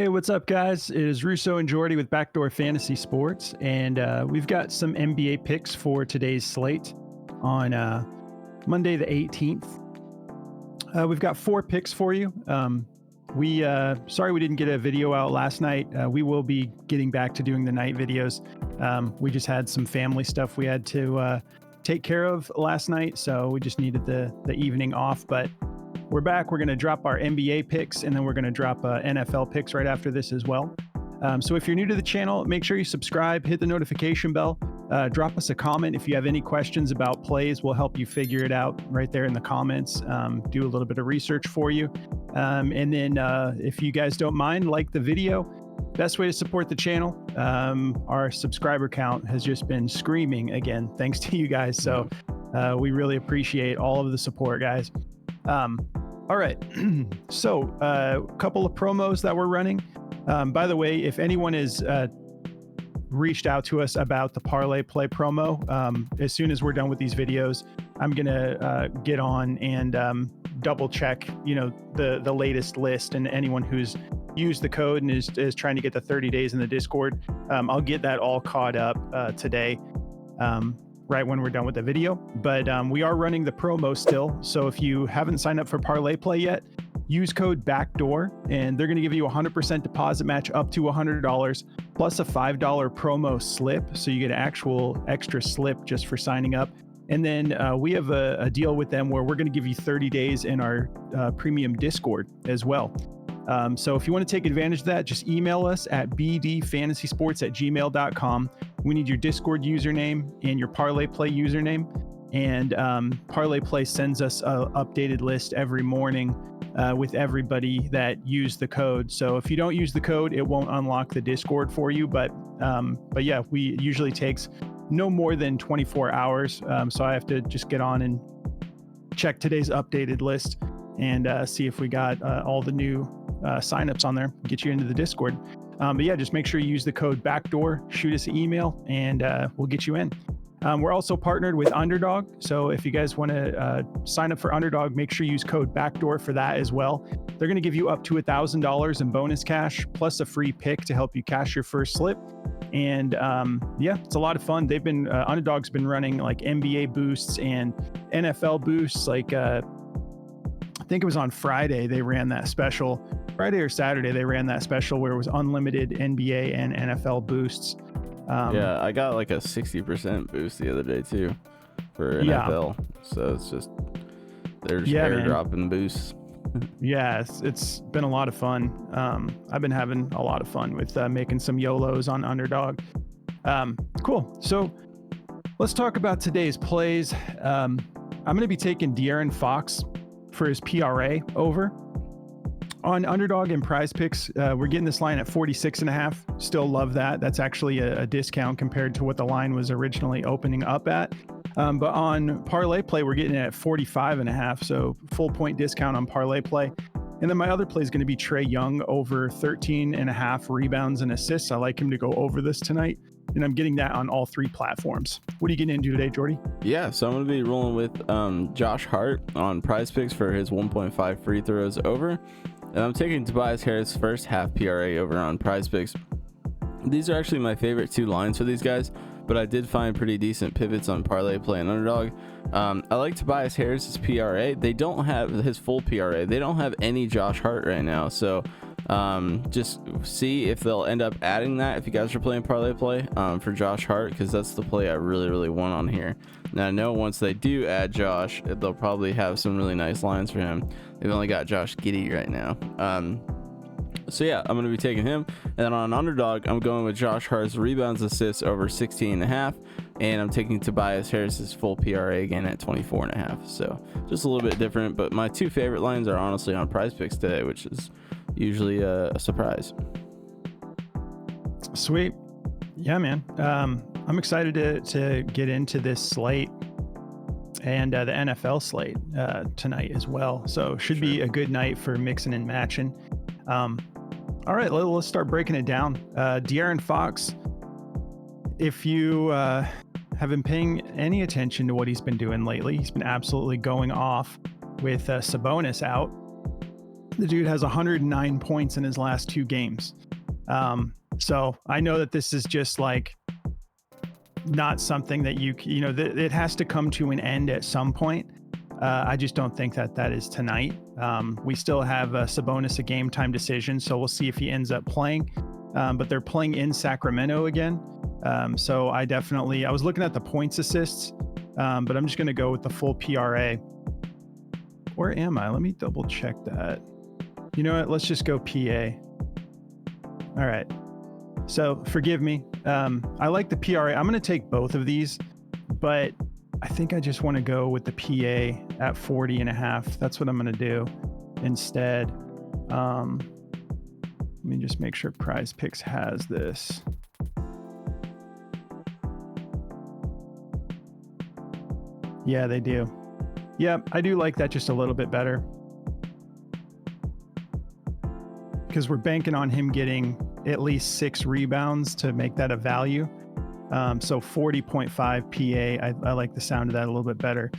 Hey, what's up, guys? It is Russo and Jordy with Backdoor Fantasy Sports, and we've got some NBA picks for today's slate on Monday the 18th. We've got 4 picks for you. Sorry we didn't get a video out last night. We will be getting back to doing the night videos. We just had some family stuff we had to take care of last night, so we just needed the evening off, but we're back. We're going to drop our NBA picks, and then we're going to drop NFL picks right after this as well. So if you're new to the channel, make sure you subscribe, hit the notification bell, drop us a comment. If you have any questions about plays, we'll help you figure it out right there in the comments, do a little bit of research for you. And then if you guys don't mind, like the video. Best way to support the channel. Our subscriber count has just been screaming again, thanks to you guys. So we really appreciate all of the support, guys. All right, so a couple of promos that we're running. By the way, if anyone has reached out to us about the parlay play promo, as soon as we're done with these videos, I'm gonna get on and double check, the latest list, and anyone who's used the code and is trying to get the 30 days in the Discord, I'll get that all caught up today. Right when we're done with the video, but we are running the promo still. So if you haven't signed up for Parlay Play yet, use code BACKDOOR, and they're going to give you a 100% deposit match up to $100 plus a $5 promo slip. So you get an actual extra slip just for signing up. And then we have a deal with them where we're going to give you 30 days in our premium Discord as well. So if you want to take advantage of that, just email us at bdfantasysports@gmail.com. We need your Discord username and your Parlay Play username. And Parlay Play sends us an updated list every morning with everybody that used the code. So if you don't use the code, it won't unlock the Discord for you. But yeah, we usually takes no more than 24 hours. So I have to just get on and check today's updated list and see if we got all the new signups on there, get you into the Discord. But yeah, just make sure you use the code BACKDOOR, shoot us an email, and we'll get you in. We're also partnered with Underdog. So if you guys want to sign up for Underdog, make sure you use code BACKDOOR for that as well. They're going to give you up to $1,000 in bonus cash, plus a free pick to help you cash your first slip. And yeah, it's a lot of fun. They've been, Underdog's been running like NBA boosts and NFL boosts. Like, I think it was on Friday, they ran that special. Friday or Saturday, they ran that special where it was unlimited NBA and NFL boosts. Yeah, I got like a 60% boost the other day too for NFL. Yeah. So it's just, they're just airdropping boosts. Yeah, it's been a lot of fun. I've been having a lot of fun with making some YOLOs on Underdog. Cool. So let's talk about today's plays. I'm going to be taking DeAaron Fox for his PRA over. On Underdog and Prizepicks, we're getting this line at 46.5. Still love that. That's actually a discount compared to what the line was originally opening up at. But on Parlay Play, we're getting it at 45.5. So full point discount on Parlay Play. And then my other play is going to be Trey Young over 13.5 rebounds and assists. I like him to go over this tonight. And I'm getting that on all 3 platforms. What are you getting into today, Jordy? Yeah, so I'm going to be rolling with Josh Hart on Prizepicks for his 1.5 free throws over. And I'm taking Tobias Harris first half PRA over on Prizepicks. These are actually my favorite 2 lines for these guys, but I did find pretty decent pivots on Parlay Play and Underdog. I like Tobias Harris's PRA. They don't have his full PRA. They don't have any Josh Hart right now. So just see if they'll end up adding that if you guys are playing Parlay Play for Josh Hart, because that's the play I really want on here. Now I know once they do add Josh, they'll probably have some really nice lines for him. They've only got Josh Giddey right now. So yeah, I'm going to be taking him. And then on Underdog, I'm going with Josh Hart's rebounds assists over 16.5. And I'm taking Tobias Harris's full PRA again at 24.5. So just a little bit different, but my 2 favorite lines are honestly on Prizepicks today, which is usually a surprise. Sweet. Yeah, man. I'm excited to get into this slate and the NFL slate tonight as well. So should be a good night for mixing and matching. All right, let's start breaking it down. DeAaron Fox, if you have been paying any attention to what he's been doing lately, he's been absolutely going off with Sabonis out. The dude has 109 points in his last 2 games. So I know that this is just like not something that it has to come to an end at some point. I just don't think that is tonight. We still have Sabonis a game time decision, so we'll see if he ends up playing. But they're playing in Sacramento again. So I was looking at the points assists, but I'm just going to go with the full PRA. Where am I? Let me double check that. You know what? Let's just go PA. All right. So forgive me. I like the PRA. I'm going to take both of these, but I think I just want to go with the PA at 40.5. That's what I'm going to do instead. Let me just make sure Prizepicks has this. Yeah, they do. Yeah, I do like that just a little bit better, because we're banking on him getting at least 6 rebounds to make that a value. So 40.5 PA, I like the sound of that a little bit better.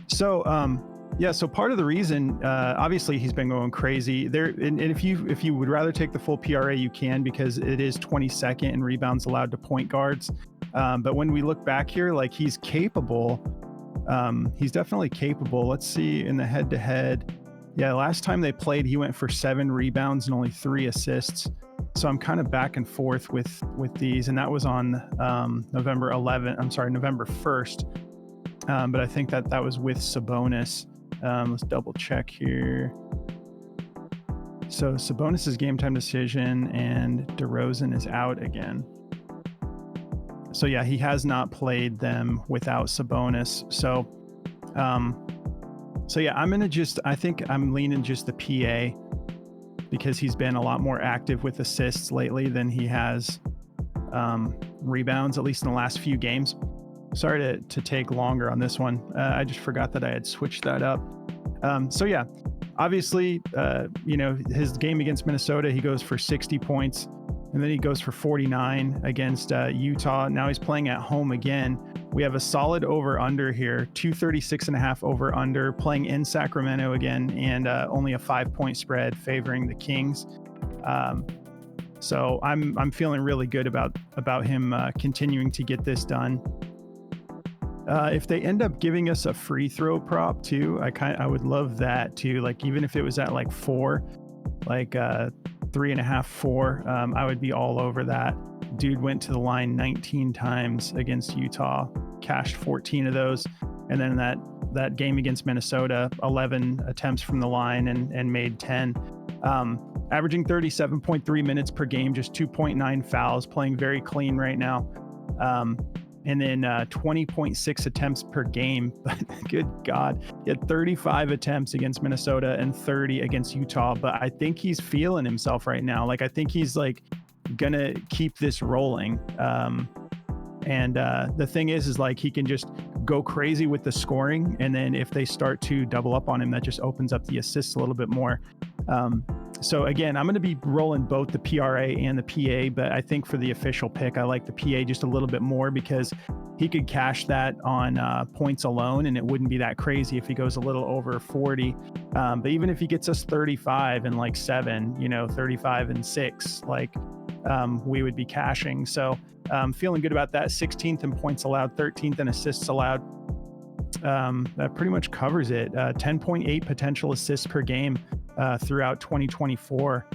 So so part of the reason, obviously he's been going crazy there. And if you would rather take the full PRA, you can, because it is 22nd in rebounds allowed to point guards. But when we look back here, like, he's capable. He's definitely capable. Let's see in the head-to-head. Yeah, last time they played, he went for 7 rebounds and only 3 assists. So I'm kind of back and forth with these, and that was on November 1st. But I think that was with Sabonis. Let's double check here. So Sabonis' game time decision, and DeRozan is out again. So yeah, he has not played them without Sabonis. So yeah, I think I'm leaning just the PA, because he's been a lot more active with assists lately than he has rebounds, at least in the last few games. Sorry to take longer on this one. I just forgot that I had switched that up. So yeah, obviously, his game against Minnesota, he goes for 60 points, and then he goes for 49 against Utah. Now he's playing at home again. We have a solid over-under here, 236.5 over-under, playing in Sacramento again, and only a 5-point spread favoring the Kings. So I'm feeling really good about him continuing to get this done. If they end up giving us a free throw prop too, I would love that too. Like, even if it was at like 4, like 3.5, 4, I would be all over that. Dude went to the line 19 times against Utah, cashed 14 of those, and then that game against Minnesota, 11 attempts from the line and made 10. Averaging 37.3 minutes per game, just 2.9 fouls, playing very clean right now. And then 20.6 attempts per game. Good God. He had 35 attempts against Minnesota and 30 against Utah. But I think he's feeling himself right now. Like, I think he's like gonna keep this rolling. And the thing is like, he can just go crazy with the scoring. And then if they start to double up on him, that just opens up the assists a little bit more. So again, I'm going to be rolling both the PRA and the PA, but I think for the official pick, I like the PA just a little bit more, because he could cash that on points alone, and it wouldn't be that crazy if he goes a little over 40. But even if he gets us 35 and like 7, 35 and 6, like we would be cashing. So feeling good about that. 16th in points allowed, 13th in assists allowed. That pretty much covers it. 10.8 potential assists per game throughout 2024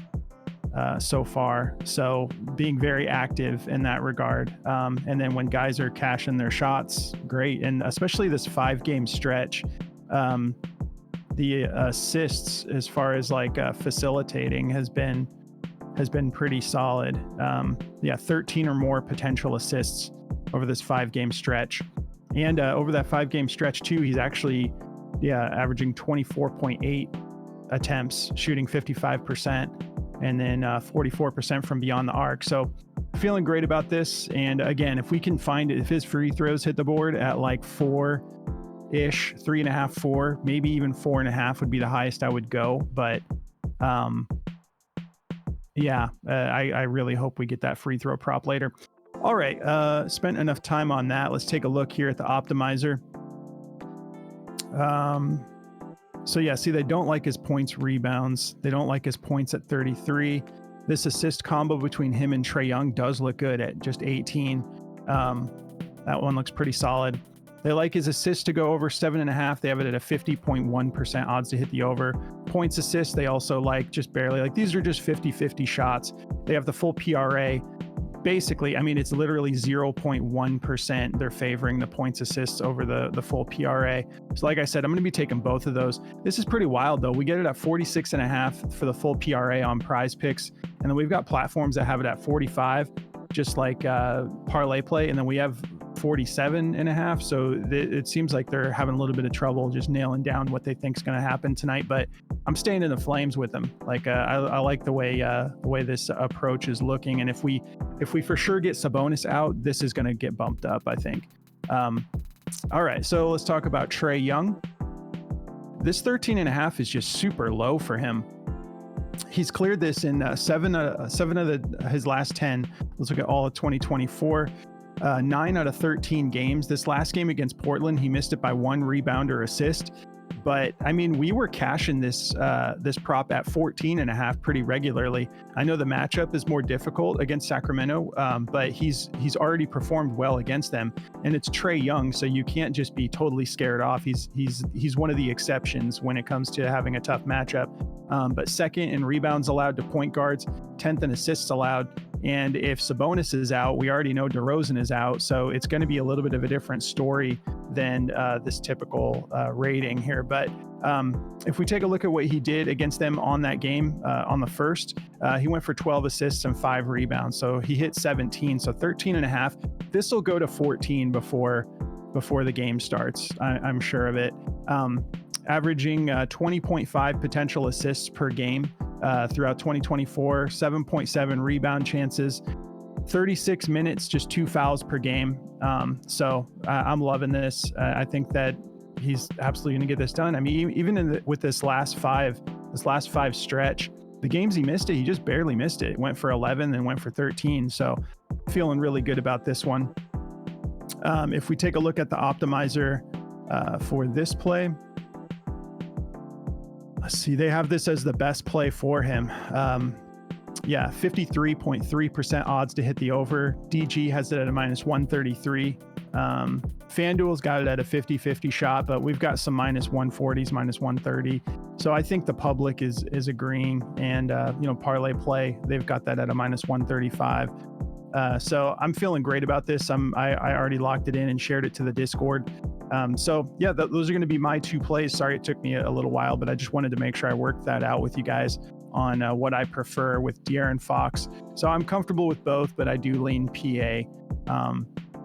so far. So being very active in that regard. And then when guys are cashing their shots, great. And especially this 5-game stretch, the assists as far as like facilitating has been pretty solid. 13 or more potential assists over this 5-game stretch. And over that 5-game stretch too, he's actually averaging 24.8 attempts, shooting 55%, and then 44% from beyond the arc. So feeling great about this. And again, if we can find it, if his free throws hit the board at like 4-ish, 3.5, 4, maybe even 4.5 would be the highest I would go. But I really hope we get that free throw prop later. All right, spent enough time on that. Let's take a look here at the optimizer. So yeah, see, they don't like his points rebounds. They don't like his points at 33. This assist combo between him and Trey Young does look good at just 18. That one looks pretty solid. They like his assists to go over 7.5. They have it at a 50.1% odds to hit the over. Points assists, they also like just barely. Like these are just 50-50 shots. They have the full PRA. Basically, I mean, it's literally 0.1%. They're favoring the points assists over the full PRA. So like I said, I'm going to be taking both of those. This is pretty wild though. We get it at 46.5 for the full PRA on Prizepicks. And then we've got platforms that have it at 45, just like Parlay Play. And then we have 47.5. So it seems like they're having a little bit of trouble just nailing down what they think is going to happen tonight. But I'm staying in the flames with them. Like I like the way this approach is looking. And if we for sure get Sabonis out, this is going to get bumped up, I think. All right, so let's talk about Trey Young. This 13.5 is just super low for him. He's cleared this in seven of his last 10. Let's look at all of 2024. 9 out of 13 games. This last game against Portland, he missed it by 1 rebound or assist. But I mean, we were cashing this prop at 14.5 pretty regularly. I know the matchup is more difficult against Sacramento, but he's already performed well against them, and it's Trey Young, so you can't just be totally scared off. He's one of the exceptions when it comes to having a tough matchup. But second in rebounds allowed to point guards, 10th in assists allowed. And if Sabonis is out, we already know DeRozan is out. So it's going to be a little bit of a different story than this typical rating here. But if we take a look at what he did against them on that game, on the first, he went for 12 assists and 5 rebounds. So he hit 17, so 13.5. This will go to 14 before the game starts. I'm sure of it. Averaging 20.5 potential assists per game throughout 2024, 7.7 rebound chances, 36 minutes, just 2 fouls per game. So I'm loving this. I think that he's absolutely going to get this done. I mean, even with this last five stretch, the games he missed it, he just barely missed it. Went for 11, then went for 13. So feeling really good about this one. If we take a look at the optimizer for this play, let's see, they have this as the best play for him. 53.3% odds to hit the over. DG has it at a -133. FanDuel's got it at a 50-50 shot, but we've got some -140s, -130. So I think the public is agreeing, and Parlay Play, they've got that at a -135. So I'm feeling great about this. I already locked it in and shared it to the Discord. So yeah, those are going to be my 2 plays. Sorry it took me a little while, but I just wanted to make sure I worked that out with you guys on what I prefer with DeAaron Fox. So I'm comfortable with both, but I do lean PA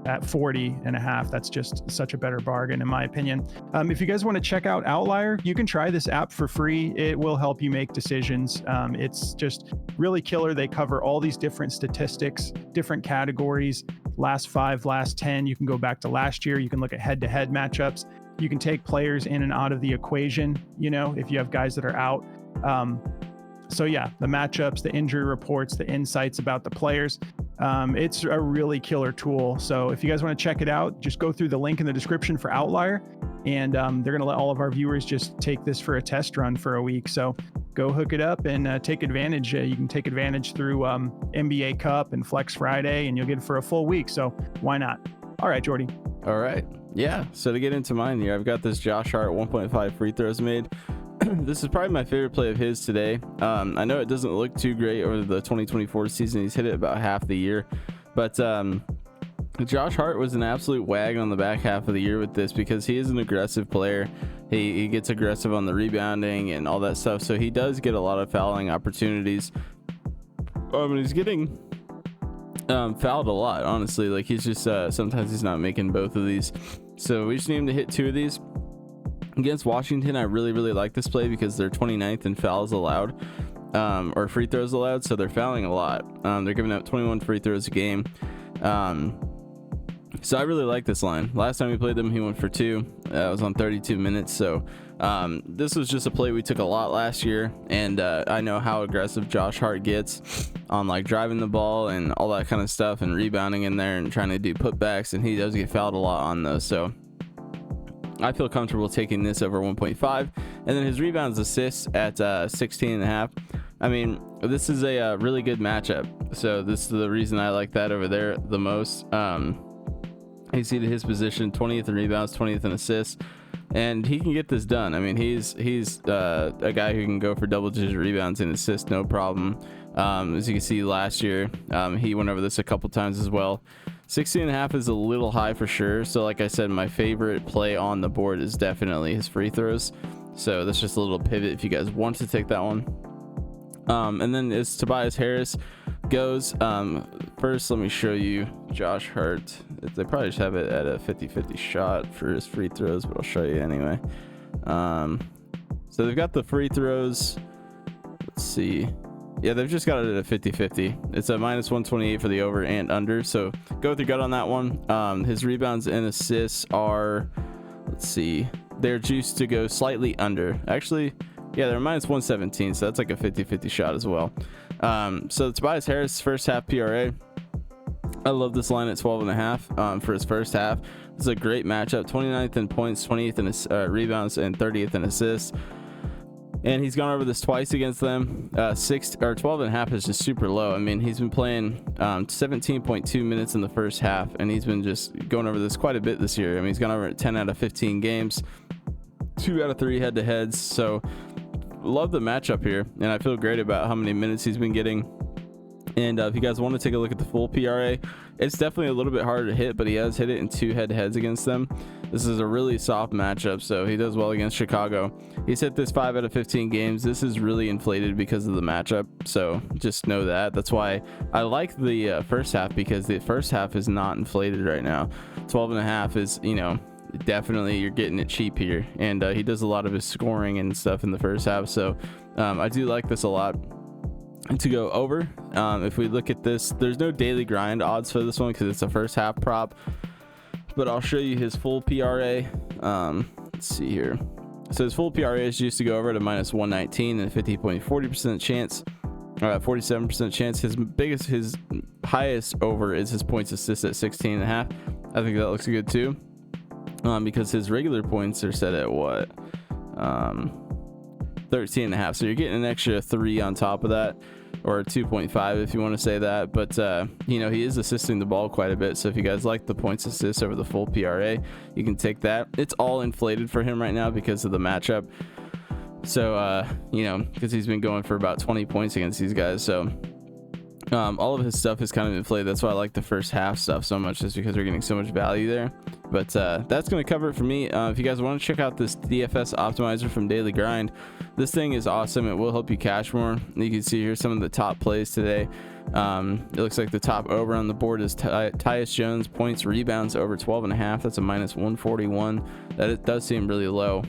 at 40.5. That's just such a better bargain in my opinion. If you guys want to check out Outlier, you can try this app for free. It will help you make decisions. It's just really killer. They cover all these different statistics, different categories, last 5, last 10. You can go back to last year. You can look at head-to-head matchups. You can take players in and out of the equation, if you have guys that are out. So yeah, the matchups, the injury reports, the insights about the players. It's a really killer tool. So if you guys want to check it out, just go through the link in the description for Outlier, and they're going to let all of our viewers just take this for a test run for a week. So go hook it up and take advantage. You can take advantage through NBA Cup and Flex Friday, and you'll get it for a full week. So why not? All right, Jordy. All right. Yeah. So to get into mine here, I've got this Josh Hart 1.5 free throws made. This is probably my favorite play of his today. I know it doesn't look too great over the 2024 season. He's hit it about half the year, but Josh Hart was an absolute wag on the back half of the year with this, because he is an aggressive player. He gets aggressive on the rebounding and all that stuff, so he does get a lot of fouling opportunities. And he's getting fouled a lot, honestly. Like, he's just sometimes he's not making both of these, so we just need him to hit 2 of these. Against Washington, I really like this play because they're 29th in fouls allowed, or free throws allowed, so they're fouling a lot. They're giving up 21 free throws a game. So I really like this line. Last time we played them, he went for 2. That was on 32 minutes. So this was just a play we took a lot last year, and I know how aggressive Josh Hart gets on like driving the ball and all that kind of stuff, and rebounding in there and trying to do putbacks, and he does get fouled a lot on those. So I feel comfortable taking this over 1.5. And then his rebounds, assists at 16.5. I mean, this is a really good matchup. So this is the reason I like that over there the most. You see his position, 20th in rebounds, 20th in assists, and he can get this done. I mean, he's a guy who can go for double-digit rebounds and assists, no problem. As you can see last year, he went over this a couple times as well. 16.5 is a little high for sure. So like I said, my favorite play on the board is definitely his free throws. So that's just a little pivot if you guys want to take that one. And then as Tobias Harris goes, first let me show you Josh Hart. They probably just have it at a 50-50 shot for his free throws, but I'll show you anyway. So they've got the free throws. Let's see. Yeah, they've just got it at a 50-50. It's a minus 128 for the over and under. So go with your gut on that one. His rebounds and assists are, let's see, they're juiced to go slightly under. Actually, yeah, they're minus 117, so that's like a 50-50 shot as well. So Tobias Harris, first half PRA. I love this line at 12.5 for his first half. This is a great matchup. 29th in points, 20th in rebounds, and 30th in assists. And he's gone over this twice against them. 12.5 is just super low. I mean, he's been playing 17.2 minutes in the first half, and he's been just going over this quite a bit this year. I mean, he's gone over it 10 out of 15 games, 2 out of 3 head-to-heads. So love the matchup here, and I feel great about how many minutes he's been getting. And if you guys want to take a look at the full PRA, it's definitely a little bit harder to hit, but he has hit it in 2 head-to-heads against them. This is a really soft matchup, so he does well against Chicago. He's hit this 5 out of 15 games. This is really inflated because of the matchup, so just know that. That's why I like the first half, because the first half is not inflated right now. 12.5 is, you know, definitely you're getting it cheap here, and he does a lot of his scoring and stuff in the first half, so I do like this a lot. To go over, if we look at this, there's no daily grind odds for this one because it's a first half prop, but I'll show you his full PRA. Let's see here. So his full PRA is used to go over at a minus 119 and a 50.40% chance, 47% chance. His highest over is his points assist at 16.5. I think that looks good too, because his regular points are set at what, 13.5. So you're getting an extra 3 on top of that, or 2.5 if you want to say that. But you know, he is assisting the ball quite a bit, so if you guys like the points assist over the full PRA, you can take that. It's all inflated for him right now because of the matchup, so you know, because he's been going for about 20 points against these guys, so all of his stuff is kind of inflated. That's why I like the first half stuff so much, is because we're getting so much value there. But that's going to cover it for me. If you guys want to check out this DFS optimizer from Daily Grind, this thing is awesome. It will help you cash more. You can see here some of the top plays today. It looks like the top over on the board is Tyus Jones, points, rebounds over 12.5. That's a minus 141. That it does seem really low.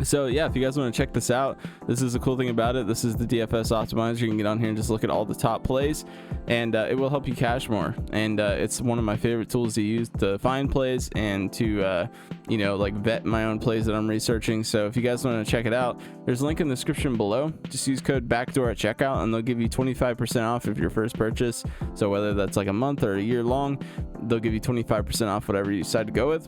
So yeah, if you guys want to check this out, this is the cool thing about it. This is the DFS optimizer. You can get on here and just look at all the top plays, and it will help you cash more. And it's one of my favorite tools to use to find plays and to you know, like vet my own plays that I'm researching. So if you guys want to check it out, there's a link in the description below. Just use code BACKDOOR at checkout, and they'll give you 25% off of your first purchase. So whether that's like a month or a year long, they'll give you 25% off whatever you decide to go with.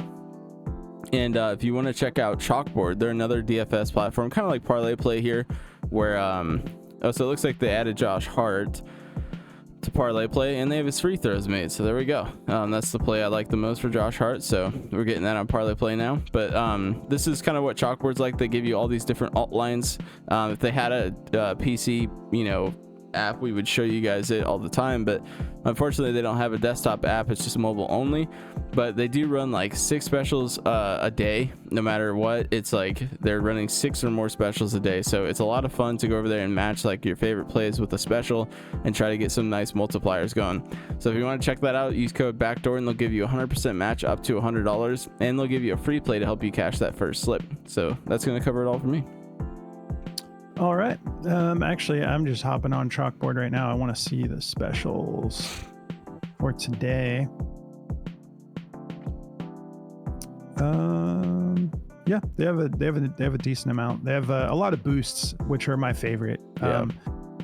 And if you want to check out Chalkboard, they're another DFS platform, kind of like Parlay Play here, where oh, so it looks like they added Josh Hart to Parlay Play, and they have his free throws made. So there we go. That's the play I like the most for Josh Hart, so we're getting that on Parlay Play now. But this is kind of what Chalkboard's like. They give you all these different alt lines. If they had a PC, you know, app, we would show you guys it all the time, but unfortunately they don't have a desktop app. It's just mobile only, but they do run like 6 specials a day. No matter what, it's like they're running 6 or more specials a day, so it's a lot of fun to go over there and match like your favorite plays with a special and try to get some nice multipliers going. So if you want to check that out, use code BACKDOOR and they'll give you 100% match up to $100, and they'll give you a free play to help you cash that first slip. So that's going to cover it all for me. All right. Actually, I'm just hopping on Chalkboard right now. I want to see the specials for today. Yeah, they have a decent amount. They have a lot of boosts, which are my favorite. Yeah.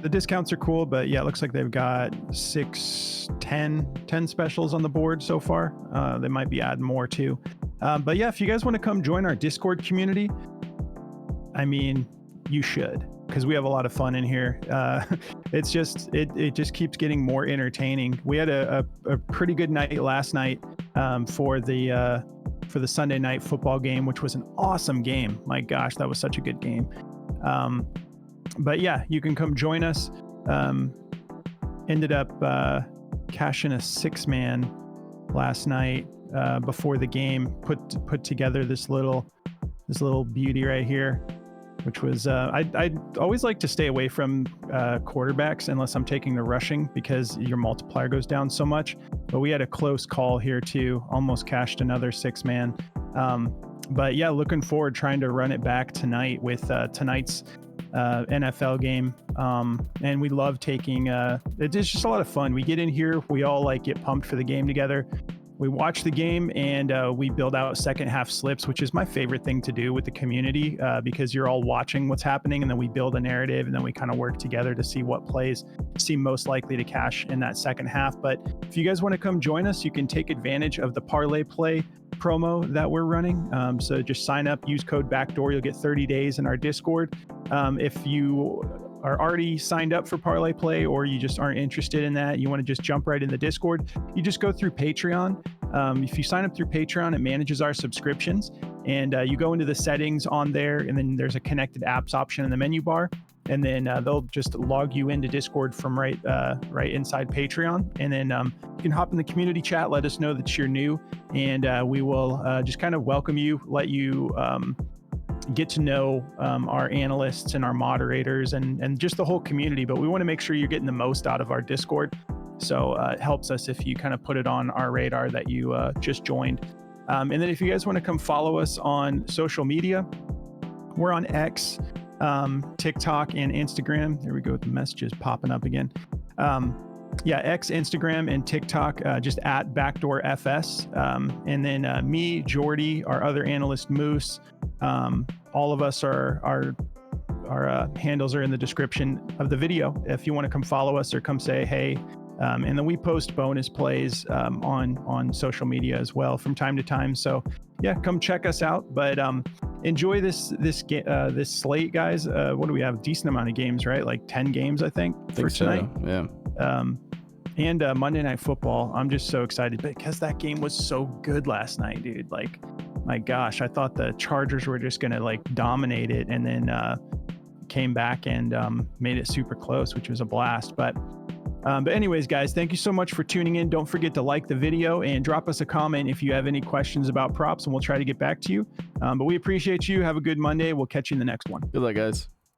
the discounts are cool, but yeah, it looks like they've got 10 specials on the board so far. They might be adding more too. But yeah, if you guys want to come join our Discord community, I mean, you should, because we have a lot of fun in here. It's just, it just keeps getting more entertaining. We had a pretty good night last night for the Sunday night football game, which was an awesome game. My gosh, that was such a good game. But yeah, you can come join us. Ended up cashing a 6-man last night before the game. Put together this little beauty right here, which was I always like to stay away from quarterbacks unless I'm taking the rushing, because your multiplier goes down so much. But we had a close call here too. Almost cashed another 6-man. But yeah, looking forward, trying to run it back tonight with tonight's NFL game. And we love taking it's just a lot of fun. We get in here, we all like get pumped for the game together. We watch the game, and we build out second half slips, which is my favorite thing to do with the community, because you're all watching what's happening, and then we build a narrative, and then we kind of work together to see what plays seem most likely to cash in that second half. But if you guys want to come join us, you can take advantage of the Parlay Play promo that we're running. So just sign up, use code BACKDOOR. You'll get 30 days in our Discord. If you are already signed up for Parlay Play, or you just aren't interested in that, you want to just jump right in the Discord, you just go through Patreon. If you sign up through Patreon, it manages our subscriptions, and you go into the settings on there, and then there's a connected apps option in the menu bar, and then they'll just log you into Discord from right inside Patreon, and then you can hop in the community chat, let us know that you're new, and we will just kind of welcome you, let you get to know our analysts and our moderators and just the whole community. But we want to make sure you're getting the most out of our Discord. So it helps us if you kind of put it on our radar that you just joined. And then if you guys want to come follow us on social media, we're on X, TikTok, and Instagram. There we go with the messages popping up again. Yeah, X, Instagram, and TikTok, just at BackdoorFS. And then me, Jordy, our other analyst, Moose, all of us our handles are in the description of the video if you want to come follow us or come say hey. And then we post bonus plays on social media as well from time to time. So yeah, come check us out. But enjoy this slate, guys. What do we have? A decent amount of games, right? Like 10 games, I think for tonight. So, yeah. And Monday Night Football. I'm just so excited because that game was so good last night, dude. Like, my gosh, I thought the Chargers were just gonna like dominate it, and then came back and made it super close, which was a blast. But anyways, guys, thank you so much for tuning in. Don't forget to like the video and drop us a comment if you have any questions about props, and we'll try to get back to you. But we appreciate you. Have a good Monday. We'll catch you in the next one. Good luck, guys.